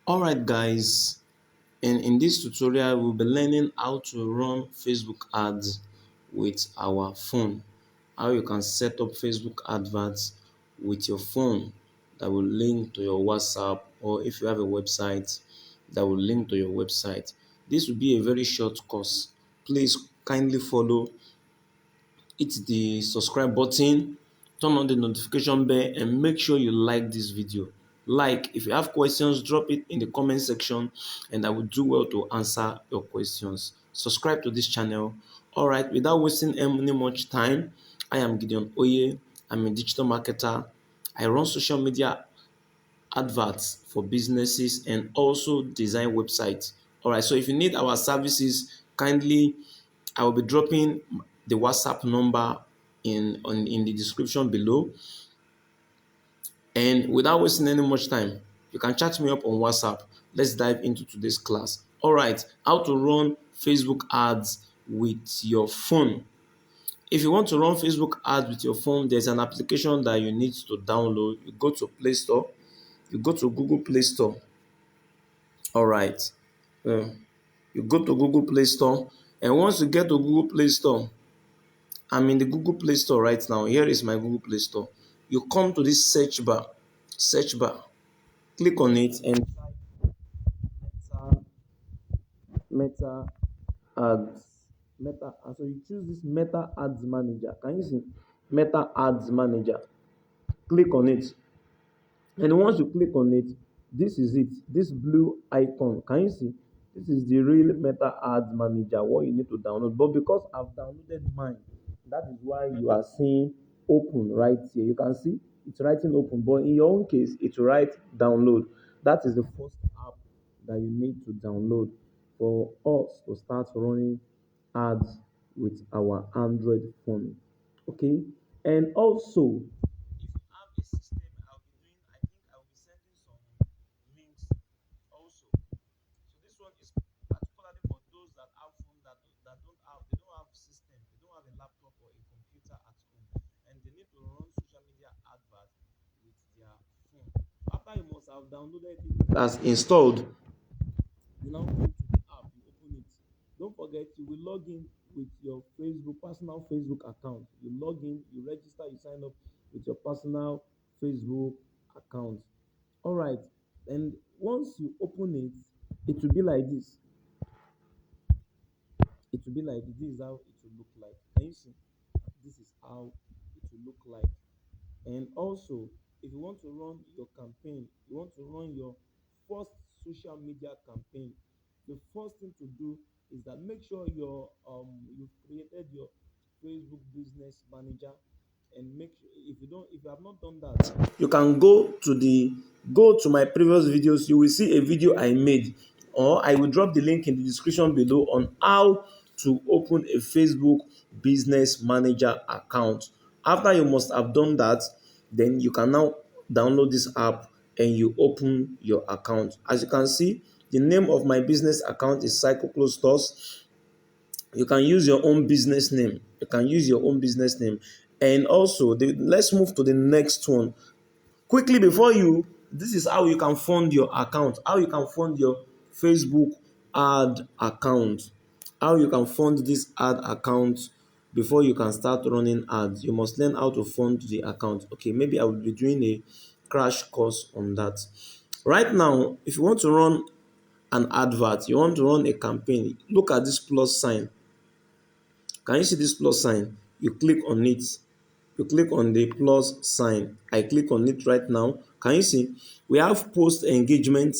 Alright guys, in this tutorial we'll be learning how to run Facebook ads with our phone. How you can set up Facebook adverts with your phone that will link to your WhatsApp, or if you have a website that will link to your website. This will be a very short course. Please kindly follow, hit the subscribe button, turn on the notification bell, and make sure you like this video. If you have questions, drop it in the comment section and I will do well to answer your questions. Subscribe to this channel. All right, without wasting any much time, I am Gideon Oye. I'm a digital marketer. I run social media adverts for businesses and also design websites. All right, so if you need our services, kindly, I will be dropping the WhatsApp number in the description below. And without wasting any much time, you can chat me up on WhatsApp. Let's dive into today's class. All right, how to run Facebook ads with your phone. If you want to run Facebook ads with your phone, there's an application that you need to download. You go to Play Store, you go to Google Play Store. All right, uh, you go to Google Play Store, and once you get to Google Play Store, I'm in the Google Play Store right now. Here is my Google Play Store. You come to this search bar, click on it and type Meta Ads. So you choose this Meta Ads Manager. Can you see Meta Ads Manager? Click on it. And once you click on it, this is it. This blue icon. Can you see? This is the real Meta Ads Manager, what you need to download. But because I've downloaded mine, that is why you are seeing open right here. You can see it's writing open, but in your own case, it will write download. That is the first app that you need to download for us to start running ads with our Android phone. Okay, and also if you have a system, I'll be doing, I think I'll be sending some links also. So this one is particularly for those that have phone they don't have system, they don't have a laptop or a computer at home, and they need to run social media advert with their phone. After you must have downloaded it as installed, you now go to the app, you open it. Don't forget, you will log in with your personal Facebook account. You log in, you register, you sign up with your personal Facebook account. All right, and once you open it, it will be like this. It will be like this is how it will look like. Can you see? This is how it will look like. And also, if you want to run your campaign, you want to run your first social media campaign, the first thing to do is that make sure you've created your Facebook business manager, and make sure, if you have not done that, you can go to my previous videos. You will see a video I made, or I will drop the link in the description below on how to open a Facebook business manager account. After you must have done that, then you can now download this app and you open your account. As you can see, the name of my business account is Cycle Close Stores. You can use your own business name. You can use your own business name. And also, let's move to the next one. Quickly before this is how you can fund your account, how you can fund your Facebook ad account, how you can fund this ad account before you can start running ads. You must learn how to fund the account. Okay, maybe I will be doing a crash course on that. Right now, if you want to run an advert, you want to run a campaign, look at this plus sign. Can you see this plus sign? You click on it. You click on the plus sign. I click on it right now. Can you see? We have post engagement.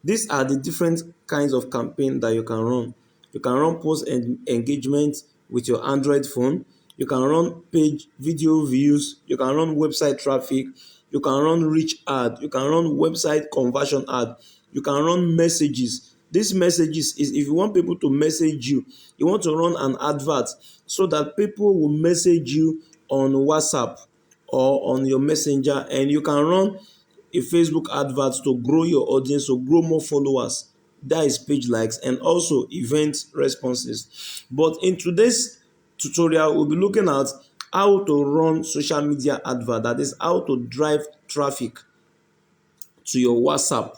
These are the different kinds of campaign that you can run. You can run post engagement with your Android phone. You can run page video views. You can run website traffic. You can run reach ad. You can run website conversion ad. You can run messages. These messages is if you want people to message you, you want to run an advert so that people will message you on WhatsApp or on your messenger, and you can run a Facebook advert to grow your audience, to grow more followers. That is page likes and also event responses. But in today's tutorial, we'll be looking at how to run social media advert, that is how to drive traffic to your WhatsApp.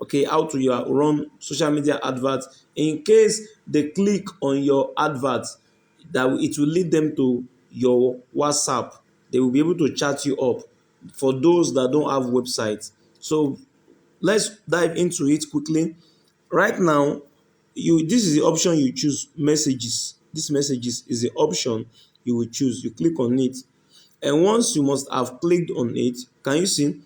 Okay, how to run social media adverts. In case they click on your advert, that it will lead them to your WhatsApp. They will be able to chat you up for those that don't have websites. So let's dive into it quickly. Right now, this is the option you choose, messages. This messages is the option you will choose. You click on it, and once you must have clicked on it, can you see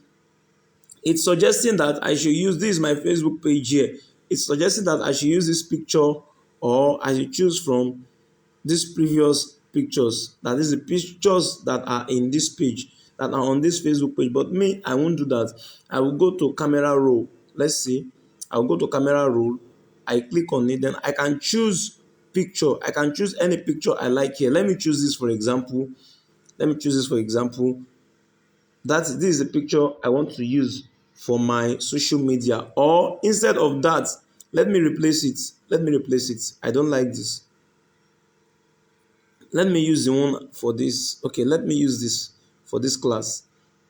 it's suggesting that I should use this my Facebook page here. It's suggesting that I should use this picture, or I should choose from these previous pictures. That is the pictures that are in this page, that are on this Facebook page. But me, I won't do that. I will go to camera roll. Let's see. I will go to camera roll. I click on it. Then I can choose picture. I can choose any picture I like here. Let me choose this for example. Let me choose this for example. This is the picture I want to use for my social media. Or instead of that, let me replace it. Let me replace it. I don't like this. Let me use the one for this. Okay, let me use this for this class.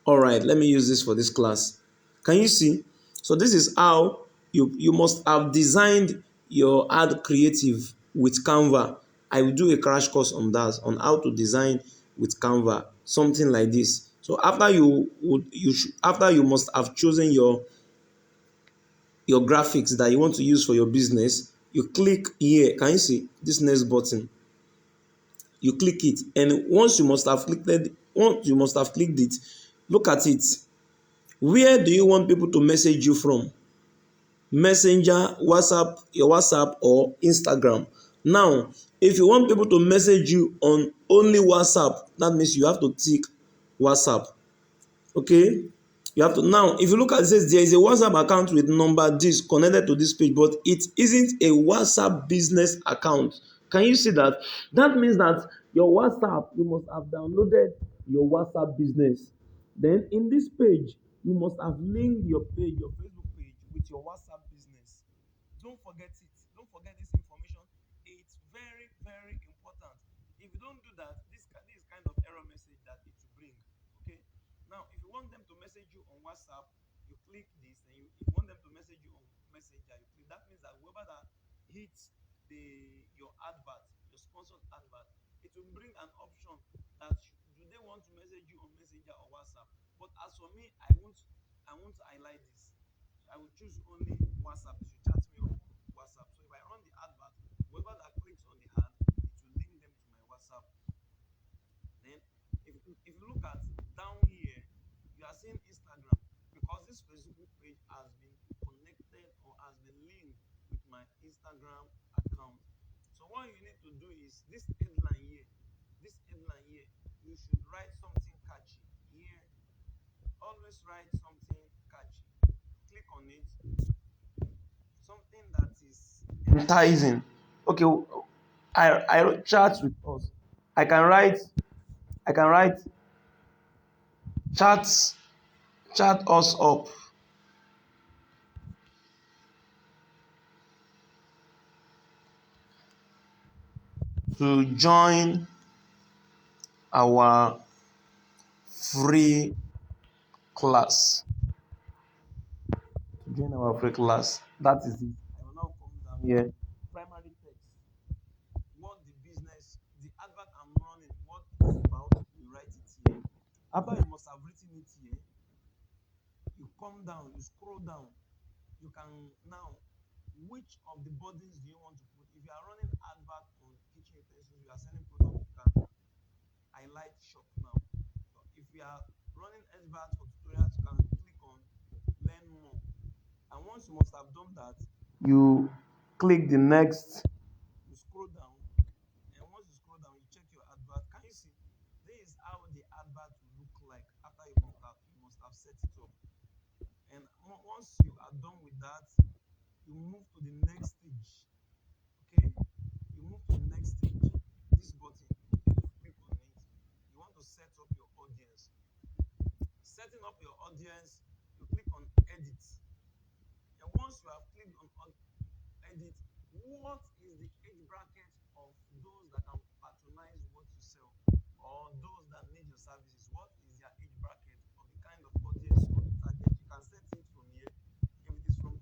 All right, let me use this for this class. Can you see? So this is how you must have designed your ad creative with Canva. I will do a crash course on that, on how to design with Canva, something like this. So after after you must have chosen your graphics that you want to use for your business, you click here. Can you see this next button? You click it, and once you must have clicked it, look at it. Where do you want people to message you from? Messenger, WhatsApp, your WhatsApp, or Instagram? Now, if you want people to message you on only WhatsApp, that means you have to tick WhatsApp. Okay, you have to. Now if you look at it, says there is a WhatsApp account with number this connected to this page, but it isn't a WhatsApp business account. Can you see that? That means that your WhatsApp, you must have downloaded your WhatsApp business. Then in this page, you must have linked your page, your Facebook page, with your WhatsApp business. Don't forget it. Don't forget this information. It's very, very important. If you don't do that, this kind of error message that it will bring. Okay. Now, if you want them to message you on WhatsApp, you click this, and if you want them to message you on Messenger, you click. That means that whoever that hits your advert, your sponsored advert, it will bring an option that do they want to message you on Messenger or WhatsApp. But as for me, I won't highlight this. I will choose only WhatsApp. You should chat me on WhatsApp. So if I run the advert, whoever that clicks on the ad, it will link them to my WhatsApp. Then, if you look at down here, you are seeing Instagram, because this Facebook page has been connected or has been linked with my Instagram account. So what you need to do is this headline here, you should write something catchy here. Always write something catchy. Click on it, something that is enticing. Okay, I chat with us. I can write I can write chat chat us up to join our free class. To join our free class. That is it. I will now come down here. Primary text. What the business, the advert I'm running, what it's about, you write it here. After you must have written it here, you come down, you scroll down. You can now, which of the bodies do you want to put? If you are running advert on kitchen utensils, you are selling product, you can highlight shop now. So if you are running advert for tutorials, you can click on learn more. And once you must have done that, you click the next, you scroll down, and once you scroll down, you check your advert. Can you see? This is how the advert will look like after you must have set it up. And once you are done with that, you move to the next stage. Okay, you move to the next stage. This button, you click on it. You want to set up your audience. Setting up your audience, you click on edit. And once you have clicked on edit, what is the age bracket of those that can patronize what you sell, or those that need your services? What is their age bracket of the kind of audience you want to target? You can set it from here. If it is from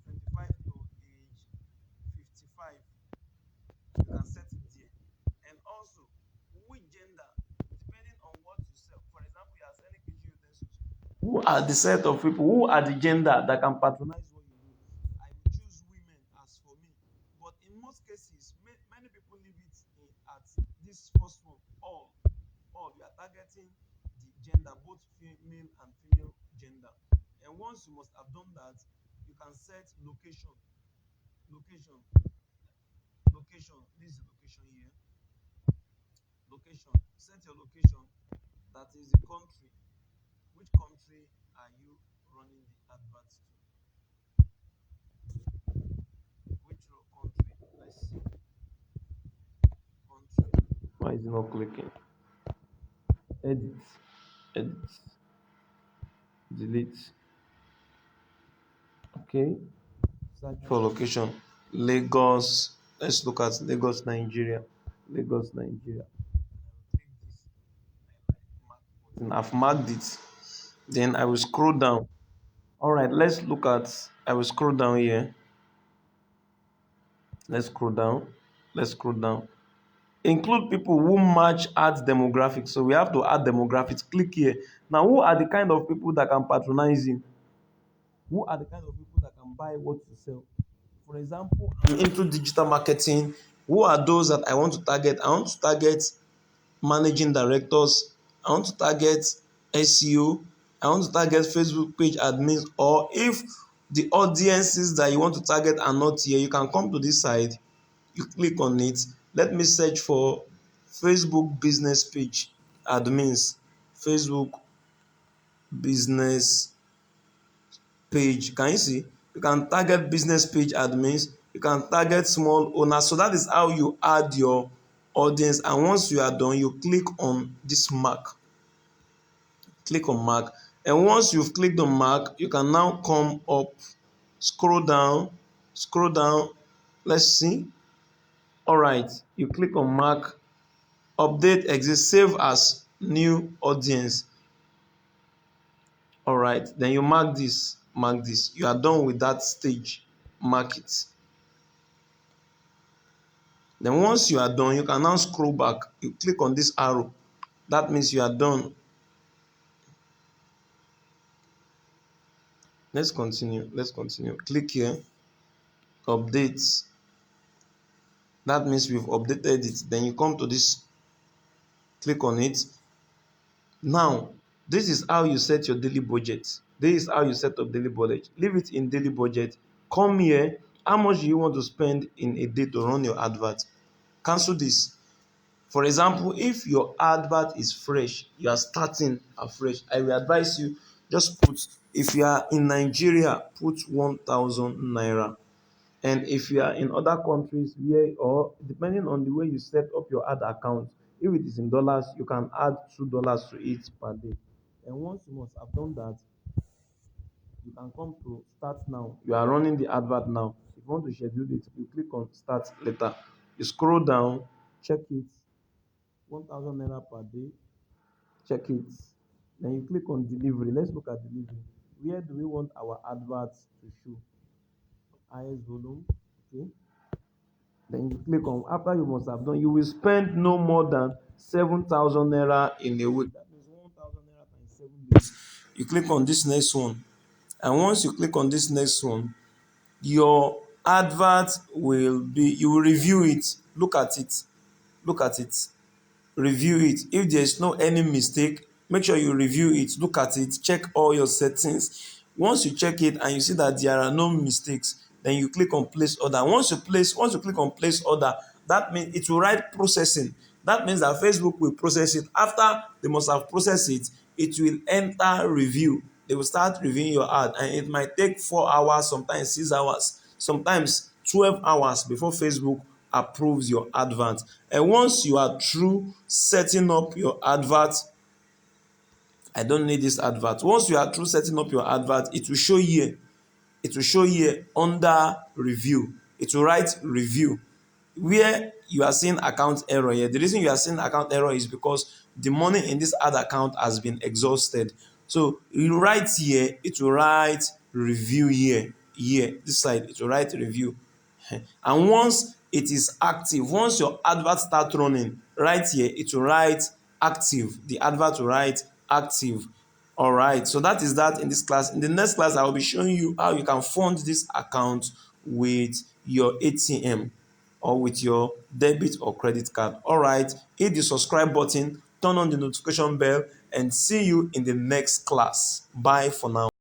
Who are the set of people, who are the gender that can patronize what you do? I will choose women as for me. But in most cases, many people leave it at this first one. All you are targeting the gender, both male and female gender. And once you must have done that, you can set location. Location. Location. This is the location here. Location. Set your location. That is the country. Which country are you running the adverts to? Which country? Let's see. Country. Why is it not clicking? Edit. Edit. Delete. Okay. Search for location. Lagos. Let's look at Lagos, Nigeria. Lagos, Nigeria. Click this. I've marked it. Then I will scroll down. All right, let's look at. I will scroll down here. Let's scroll down. Let's scroll down. Include people who match add demographics. So we have to add demographics. Click here. Now, who are the kind of people that can patronize you? Who are the kind of people that can buy what you sell? For example, I'm into digital marketing. Who are those that I want to target? I want to target managing directors. I want to target SEO. I want to target Facebook page admins. Or if the audiences that you want to target are not here, you can come to this side. You click on it. Let me search for Facebook business page admins. Facebook business page. Can you see? You can target business page admins. You can target small owners. So that is how you add your audience. And once you are done, you click on this mark. Click on mark. And once you've clicked on mark, you can now come up, scroll down, scroll down. Let's see. All right. You click on mark. Update exist, save as new audience. All right, then you mark this, mark this. You are done with that stage. Mark it. Then once you are done, you can now scroll back. You click on this arrow. That means you are done. Let's continue. Let's continue. Click here. Update. That means we've updated it. Then you come to this. Click on it. Now, this is how you set your daily budget. This is how you set up daily budget. Leave it in daily budget. Come here. How much do you want to spend in a day to run your advert? Cancel this. For example, if your advert is fresh, you are starting afresh, I will advise you just put, if you are in Nigeria, put 1,000 naira. And if you are in other countries where, or depending on the way you set up your ad account, if it is in dollars, you can add $2 to it per day. And once you must have done that, you can come to start now. You are running the advert now. If you want to schedule it, you click on start later. You scroll down, check it, 1,000 naira per day. Check it. Then you click on delivery. Let's look at delivery. Where do we want our adverts to show? Highest volume. Okay. Then you click on, after you must have done, you will spend no more than 7,000 naira in a week. That means 1,000 naira times 7 days. You click on this next one. And once you click on this next one, your advert will be, you will review it. Look at it. Look at it. Review it. If there is no any mistake, make sure you review it, look at it, check all your settings. Once you check it and you see that there are no mistakes, then you click on place order. Once you click on place order, that means it will write processing. That means that Facebook will process it. After they must have processed it, it will enter review. They will start reviewing your ad, and it might take 4 hours, sometimes 6 hours, sometimes 12 hours before Facebook approves your advert. And once you are through setting up your advert, I don't need this advert. Once you are through setting up your advert, it will show here. It will show here under review. It will write review. Where you are seeing account error here, the reason you are seeing account error is because the money in this ad account has been exhausted. So you write here, it will write review here, this side, it will write review. And once it is active, once your advert start running, right here, it will write active. The advert will write active. All right, so that is that in this class. In the next class, I will be showing you how you can fund this account with your ATM or with your debit or credit card. All right, hit the subscribe button, turn on the notification bell, and see you in the next class. Bye for now.